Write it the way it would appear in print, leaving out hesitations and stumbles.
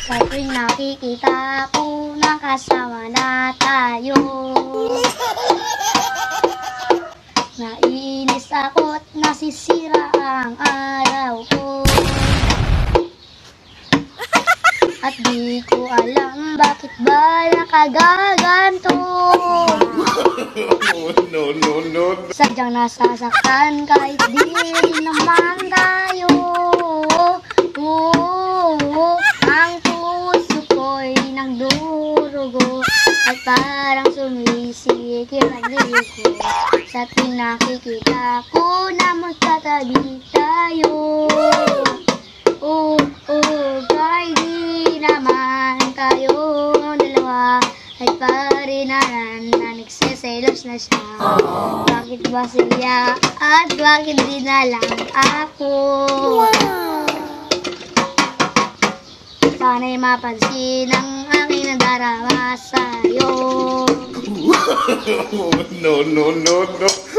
Sa tuwing nakikita ko nakasama na tayo, naiinis ako't nasisira ang araw ko. At di ko alam bakit ba nakagaganto. No. Sadyang nasasaktan kahit di rin naman tayo. Ang puso ko'y nagdurugo at parang sumisikip ang liko. Sa tuwing nakikita ko na magkatabi tayo. Kahit di naman tayo dalawa, ay parinaran na nagsiselos na siya. Bakit ba siya at bakit di na lang ako? Sana'y mapansin ang aking nadarama sa'yo. No.